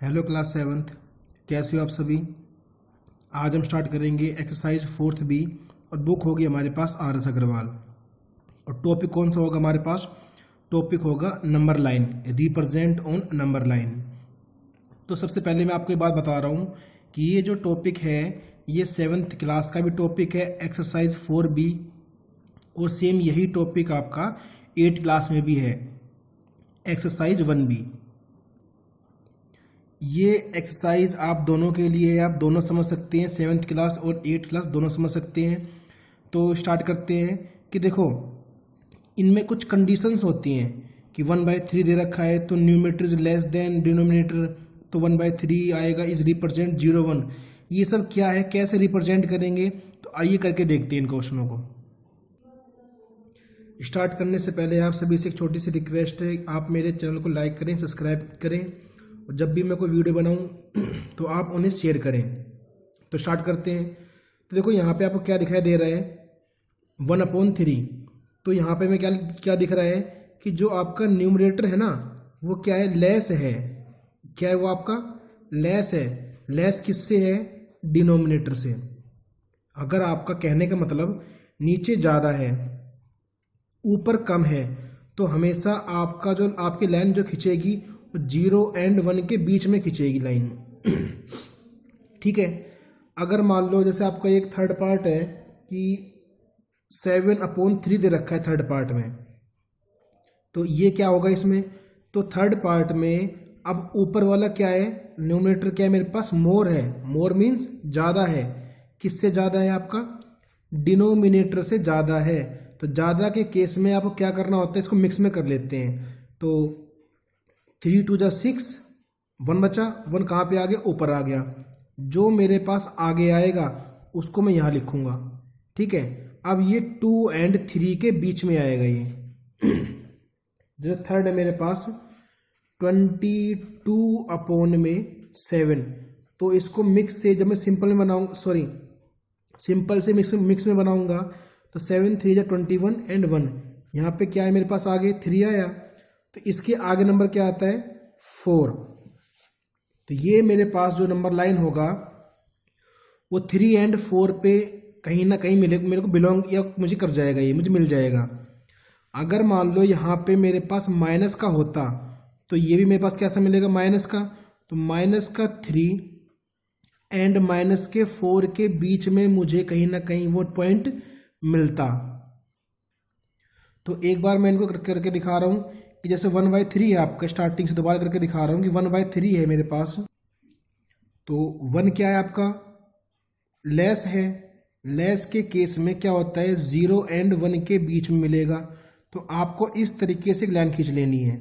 Hello class seventh, कैसे हो आप सभी। आज हम स्टार्ट करेंगे एक्सरसाइज 4th बी और बुक होगी हमारे पास RS अग्रवाल। और टॉपिक कौन सा होगा हमारे पास? टॉपिक होगा number line, represent on number line. तो सबसे पहले मैं आपको ये बात बता रहा हूँ कि ये जो टॉपिक है ये 7th क्लास का भी टॉपिक है, एक्सरसाइज 4B, और सेम यही टॉपिक आपका 8th क्लास में भी है, एक्सरसाइज 1B। ये एक्सरसाइज आप दोनों के लिए आप दोनों समझ सकते हैं, 7th क्लास और 8th क्लास दोनों समझ सकते हैं। तो स्टार्ट करते हैं कि देखो इनमें कुछ कंडीशंस होती हैं कि 1/3 दे रखा है तो numerator is less than denominator, तो 1/3 आएगा, इज रिप्रेजेंट 0 1। ये सब क्या है, कैसे रिप्रेजेंट करेंगे, तो आइए करके देखते हैं इन क्वेश्चनों को। स्टार्ट करने से पहले आप सभी से एक छोटी सी रिक्वेस्ट है, आप मेरे चैनल को लाइक करें, सब्सक्राइब करें, और जब भी मैं कोई वीडियो बनाऊं तो आप उन्हें शेयर करें। तो स्टार्ट करते हैं। तो देखो यहाँ पे आपको क्या दिखाई दे रहा है, 1/3। तो यहाँ पे मैं क्या क्या दिख रहा है कि जो आपका न्यूमरेटर है ना वो क्या है, लेस है। क्या है वो आपका लेस है। लेस किससे है? डिनोमिनेटर से। अगर आपका कहने का मतलब नीचे ज़्यादा है ऊपर कम है तो हमेशा आपका जो आपकी लाइन जो खिंचेगी वो 0 और 1 के बीच में खिंचेगी लाइन। ठीक है। अगर मान लो जैसे आपका एक थर्ड पार्ट है कि 7/3 दे रखा है थर्ड पार्ट में, तो ये क्या होगा इसमें, तो थर्ड पार्ट में अब ऊपर वाला क्या है, न्यूमरेटर क्या है मेरे पास, मोर है। मोर मीन्स ज़्यादा है। किससे ज़्यादा है? आपका डिनोमिनेटर से ज़्यादा है। तो ज़्यादा के केस में आपको क्या करना होता है, इसको मिक्स में कर लेते हैं। तो 3 2 6, 1 बचा, 1 कहाँ पे आ गया, ऊपर आ गया। जो मेरे पास आगे आएगा उसको मैं यहाँ लिखूंगा। ठीक है। अब ये 2 और 3 के बीच में आएगा ये। जैसे थर्ड है मेरे पास 22/7, तो इसको मिक्स से जब मैं सिंपल में बनाऊंगा, सॉरी सिंपल से मिक्स में बनाऊंगा, तो 7 3 21 और 1, यहाँ पे क्या है मेरे पास, आगे 3 आया, तो इसके आगे नंबर क्या आता है, 4। तो ये मेरे पास जो नंबर लाइन होगा वो 3 और 4 पे कहीं ना कहीं मेरे को बिलोंग या मुझे कर जाएगा, ये मुझे मिल जाएगा। अगर मान लो यहाँ पे मेरे पास माइनस का होता तो ये भी मेरे पास कैसा मिलेगा, माइनस का। तो माइनस का 3 एंड माइनस के 4 के बीच में मुझे कहीं ना कहीं वो पॉइंट मिलता। तो एक बार मैं इनको करके दिखा रहा हूँ कि जैसे 1/3 है आपका, स्टार्टिंग से दोबारा करके दिखा रहा हूँ कि 1/3 है मेरे पास। तो 1 क्या है आपका, लेस है। लेस के केस में क्या होता है, 0 और 1 के बीच में मिलेगा। तो आपको इस तरीके से लाइन खींच लेनी है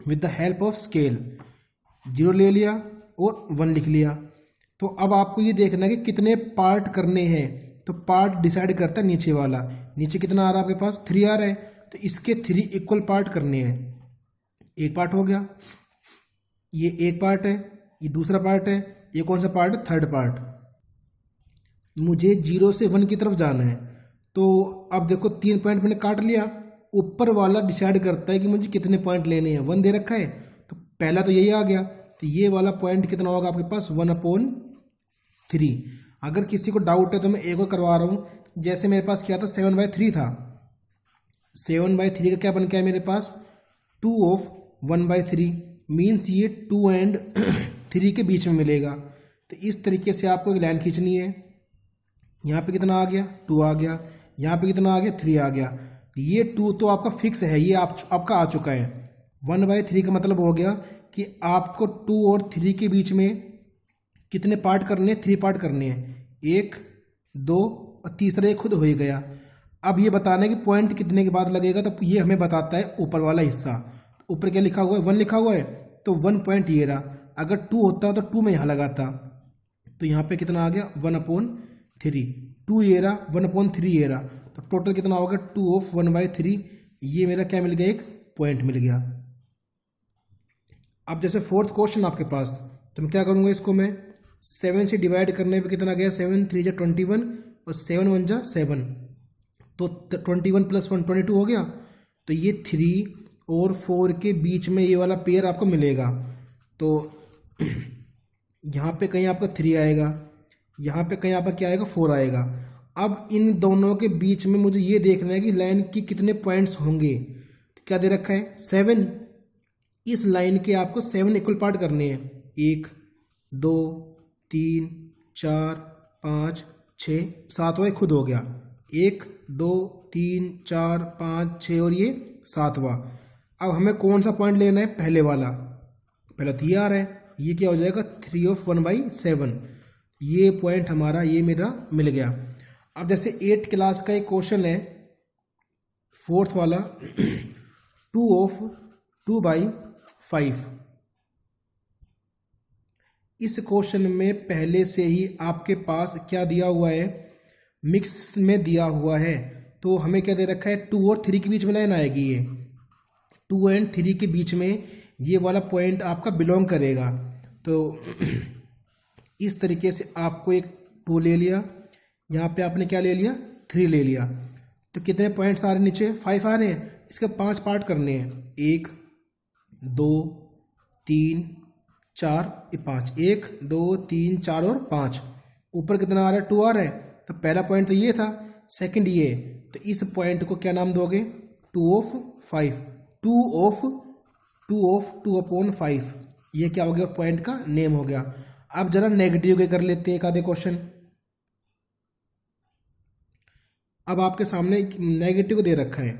with the help of scale. 0 ले लिया और 1 लिख लिया। तो अब आपको ये देखना है कि कितने पार्ट करने हैं। तो पार्ट डिसाइड करता है नीचे वाला। नीचे कितना आ रहा है आपके पास, 3 आ रहा है, तो इसके 3 इक्वल पार्ट करने हैं। एक पार्ट हो गया, ये एक पार्ट है, ये दूसरा पार्ट है, ये कौन सा पार्ट है, थर्ड पार्ट। मुझे 0 से 1 की तरफ जाना है। तो अब देखो 3 पॉइंट मैंने काट लिया। ऊपर वाला डिसाइड करता है कि मुझे कितने पॉइंट लेने हैं। 1 दे रखा है तो पहला तो यही आ गया, तो ये वाला पॉइंट कितना होगा आपके पास, 1/3। अगर किसी को डाउट है तो मैं एक और करवा रहा हूँ। जैसे मेरे पास क्या था, 7/3 था। 7/3 का क्या बन गया मेरे पास, 2 ऑफ 1/3 मीन्स ये 2 और 3 के बीच में मिलेगा। तो इस तरीके से आपको एक लाइन खींचनी है। यहाँ पे कितना आ गया, 2 आ गया, यहाँ पे कितना आ गया, 3 आ गया। ये 2 तो आपका फिक्स है, ये आपका आ चुका है। 1/3 का मतलब हो गया कि आपको 2 और 3 के बीच में कितने पार्ट करने हैं, 3 पार्ट करने हैं। 1 2 और तीसरा ये खुद हो ही गया। अब ये बताना है कि पॉइंट कितने के बाद लगेगा, तो ये हमें बताता है ऊपर वाला हिस्सा। ऊपर क्या लिखा हुआ है, 1 लिखा हुआ है, तो 1 पॉइंट ये रहा। अगर 2 होता तो 2 में यहाँ लगाता, तो यहाँ पे कितना आ गया, 1/3। 2 ये रहा, 1/3 ये रहा, तो टोटल कितना होगा, 2 ऑफ 1/3। ये मेरा क्या मिल गया, एक पॉइंट मिल गया। अब जैसे फोर्थ क्वेश्चन आपके पास, तो मैं क्या करूँगा, इसको मैं 7 से डिवाइड करने पे कितना गया, 7 3 जा 21 और 7 1 जा 7, तो 21 + 1 22 हो गया। तो ये 3 और 4 के बीच में ये वाला पेयर आपको मिलेगा। तो यहाँ पे कहीं आपका 3 आएगा, यहाँ पे कहीं आपका क्या आएगा 4 आएगा। अब इन दोनों के बीच में मुझे ये देखना है कि लाइन की कितने पॉइंट्स होंगे। तो क्या दे रखा है 7, इस लाइन के आपको 7 इक्वल पार्ट करने हैं। 1 2 3 4 5 6 7वां खुद हो गया, 1 2 3 4 5 6 और ये 7वां। अब हमें कौन सा पॉइंट लेना है, पहले वाला, पहला तो ये आ रहा है, ये क्या हो जाएगा 3 ऑफ 1/7, ये पॉइंट हमारा ये मेरा मिल गया। अब जैसे 8 क्लास का एक क्वेश्चन है, 4th वाला 2 ऑफ 2/5। इस क्वेश्चन में पहले से ही आपके पास क्या दिया हुआ है, मिक्स में दिया हुआ है। तो हमें क्या दे रखा है 2 और 3 के बीच में लाइन आएगी, ये 2 एंड 3 के बीच में ये वाला पॉइंट आपका बिलोंग करेगा। तो इस तरीके से आपको एक 2 ले लिया, यहाँ पे आपने क्या ले लिया 3 ले लिया। तो कितने पॉइंट्स आ रहे हैं नीचे 5 आ रहे हैं, इसके 5 पार्ट करने हैं, 1 2 3 4 5, 1 2 3 4 और 5। ऊपर कितना आ रहा है 2 आ रहा है। तो पहला पॉइंट तो ये था, सेकंड ये, तो इस पॉइंट को क्या नाम दोगे 2 ऑफ 5, 2 ऑफ 2/5, ये क्या हो गया पॉइंट का नेम हो गया। अब जरा नेगेटिव के कर लेते हैं एक आधे क्वेश्चन। अब आपके सामने नेगेटिव दे रखा है,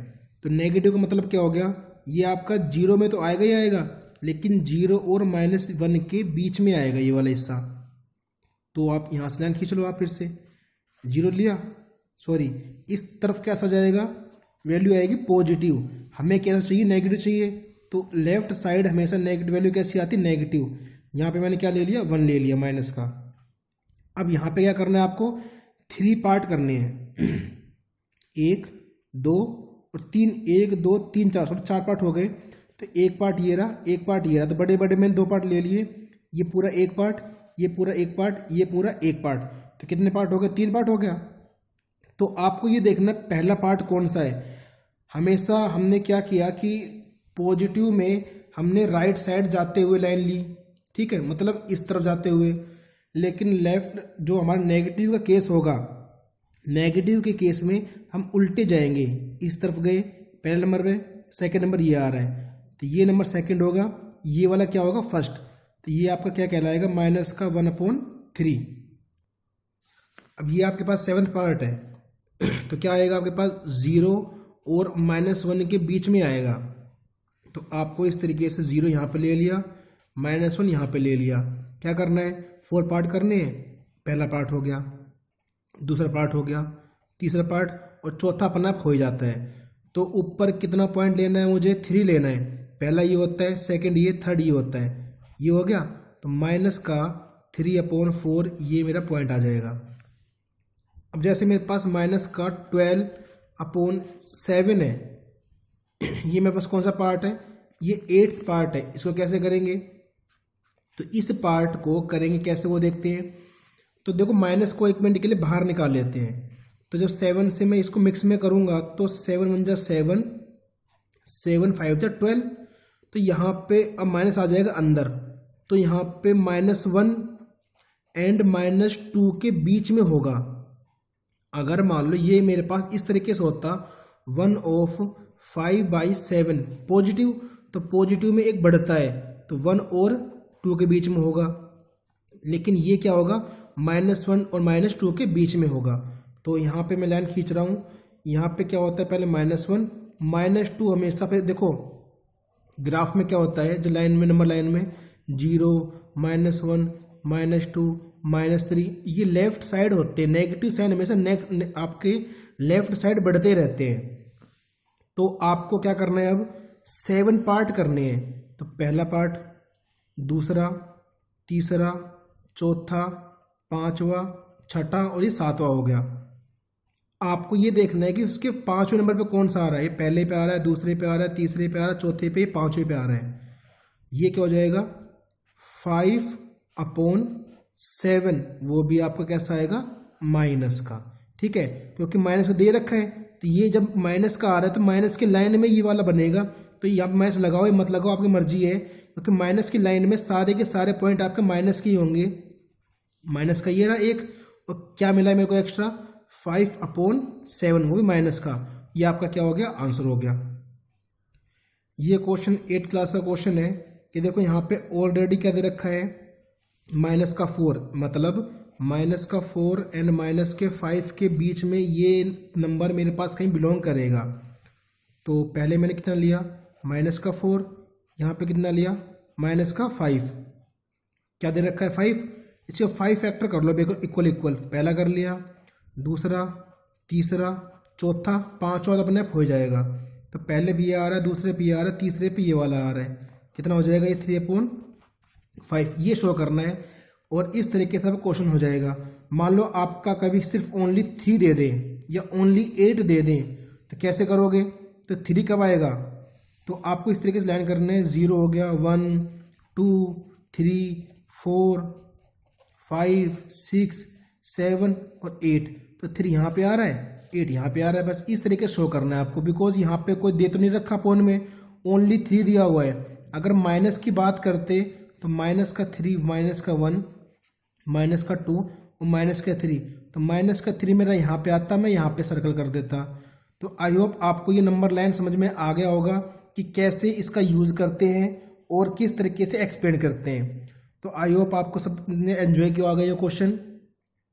तो नेगेटिव का मतलब क्या हो गया, ये आपका 0 में तो आएगा ही आएगा, लेकिन 0 और -1 के बीच में आएगा ये वाला हिस्सा। तो आप यहाँ से लाइन खींच लो, आप फिर से 0 लिया, सॉरी इस तरफ कैसा जाएगा, वैल्यू आएगी पॉजिटिव। हमें कैसा चाहिए नेगेटिव चाहिए, तो लेफ्ट साइड हमेशा नेगेटिव वैल्यू कैसी आती है नेगेटिव। यहाँ पे मैंने क्या ले लिया 1 ले लिया माइनस का। अब यहाँ पे क्या करना है आपको 3 पार्ट करने हैं, 1 2 और 3, 1 2 3 4 4 पार्ट हो गए। तो एक पार्ट ये रहा, एक पार्ट ये रहा, तो बड़े बड़े मैंने 2 पार्ट ले लिए, ये पूरा एक पार्ट, ये पूरा एक पार्ट, ये पूरा एक पार्ट। तो कितने पार्ट हो गए 3 पार्ट हो गया। तो आपको ये देखना पहला पार्ट कौन सा है। हमेशा हमने क्या किया कि पॉजिटिव में हमने राइट साइड जाते हुए लाइन ली, ठीक है, मतलब इस तरफ जाते हुए। लेकिन लेफ्ट जो हमारा नेगेटिव का केस होगा, नेगेटिव के केस में हम उल्टे जाएंगे, इस तरफ गए, पहले नंबर पे, सेकंड नंबर ये आ रहा है, तो ये नंबर सेकंड होगा, ये वाला क्या होगा फर्स्ट। तो ये आपका क्या कहलाएगा -1/3। अब ये आपके पास 7th पार्ट है, तो क्या आएगा आपके पास 0 और -1 के बीच में आएगा। तो आपको इस तरीके से 0 यहाँ पे ले लिया, -1 यहाँ पे ले लिया। क्या करना है 4 पार्ट करने हैं, पहला पार्ट हो गया, दूसरा पार्ट हो गया, तीसरा पार्ट, और चौथा अपना आप हो ही जाता है। तो ऊपर कितना पॉइंट लेना है मुझे 3 लेना है, पहला ये होता है, सेकंड ये, थर्ड ये होता है, ये हो गया। तो -3/4 ये मेरा पॉइंट आ जाएगा। अब जैसे मेरे पास -12/7 है, ये मेरे पास कौन सा पार्ट है, ये 8th पार्ट है। इसको कैसे करेंगे, तो इस पार्ट को करेंगे कैसे वो देखते हैं। तो देखो माइनस को 1 मिनट के लिए बाहर निकाल लेते हैं। तो जब 7 से मैं इसको मिक्स में करूंगा तो 7 × 7, 7 5 12। तो यहाँ पे अब माइनस आ जाएगा अंदर, तो यहाँ पे -1 एंड -2 के बीच में होगा। अगर मान लो ये मेरे पास इस तरीके से होता 1/5/7 पॉजिटिव, तो पॉजिटिव में एक बढ़ता है, तो 1 और 2 के बीच में होगा। लेकिन ये क्या होगा -1 और -2 के बीच में होगा। तो यहाँ पे मैं लाइन खींच रहा हूँ, यहाँ पे क्या होता है पहले -1 -2 हमेशा पे देखो ग्राफ में क्या होता है, जो लाइन में नंबर लाइन में 0 -1 -2 -3 ये लेफ्ट साइड होते हैं। नेगेटिव साइन हमेशा आपके लेफ्ट साइड बढ़ते रहते हैं। तो आपको क्या करना है अब 7 पार्ट करने हैं। तो पहला पार्ट, दूसरा, तीसरा, चौथा, पांचवा, छठा और ये 7वां हो गया। आपको ये देखना है कि उसके 5वें नंबर पे कौन सा आ रहा है, पहले पे आ रहा है, दूसरे पे आ रहा है, तीसरे पे आ रहा है, चौथे पे, 5वें पे आ रहा है। ये क्या हो जाएगा 5/7, वो भी आपका कैसा आएगा माइनस का, ठीक है, क्योंकि माइनस को दे रखा है। तो ये जब माइनस का आ रहा है तो माइनस के लाइन में ये वाला बनेगा। तो ये आप माइनस लगाओ या मत लगाओ आपकी मर्जी है, क्योंकि माइनस की लाइन में सारे के सारे पॉइंट आपके माइनस के ही होंगे। माइनस का ये रहा एक, और क्या मिला मेरे को एक्स्ट्रा 5/7, वो भी माइनस का। ये आपका क्या हो गया, आंसर हो गया। ये क्वेश्चन 8 क्लास का क्वेश्चन है कि देखो यहाँ पे ऑलरेडी क्या दे रखा है, -4, मतलब -4 एंड -5 के बीच में ये नंबर मेरे पास कहीं बिलोंग करेगा। तो पहले मैंने कितना लिया, -4, यहाँ पे कितना लिया, -5, क्या दे रखा है 5, इसको 5 फैक्टर कर लो देखो, इक्वल, पहला कर लिया, दूसरा, तीसरा, चौथा, 5 और अपने आप हो जाएगा। तो पहले भी ये आ रहा है, दूसरे पे ये आ रहा है, तीसरे पे ये वाला आ रहा है, कितना हो जाएगा ये 3/5, ये शो करना है। और इस तरीके से क्वेश्चन हो जाएगा। मान लो आपका कभी सिर्फ ओनली 3 दे दें या ओनली 8 दे दें, तो कैसे करोगे, तो 3 कब आएगा, तो आपको इस तरीके से लाइन करने हैं, 0 हो गया, 1 2 3 4 5 6 7 और 8, तो 3 यहाँ पे आ रहा है, 8 यहाँ पे आ रहा है। बस इस तरीके से शो करना है आपको, बिकॉज यहाँ पे कोई दे तो नहीं रखा फोन में, ओनली 3 दिया हुआ है। अगर माइनस की बात करते तो -3, -1, -2 और -3, तो -3 मेरा यहाँ पे आता, मैं यहाँ पे सर्कल कर देता। तो आई होप आपको ये नंबर लाइन समझ में आ गया होगा कि कैसे इसका यूज़ करते हैं और किस तरीके से एक्सप्लेन करते हैं। तो आई होप आपको सब ने एंजॉय किया होगा ये क्वेश्चन।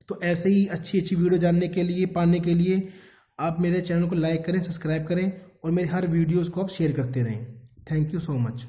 तो ऐसे ही अच्छी वीडियो जानने के लिए, पाने के लिए आप मेरे चैनल को लाइक करें, सब्सक्राइब करें और मेरे हर वीडियोज़ को आप शेयर करते रहें। Thank you so much.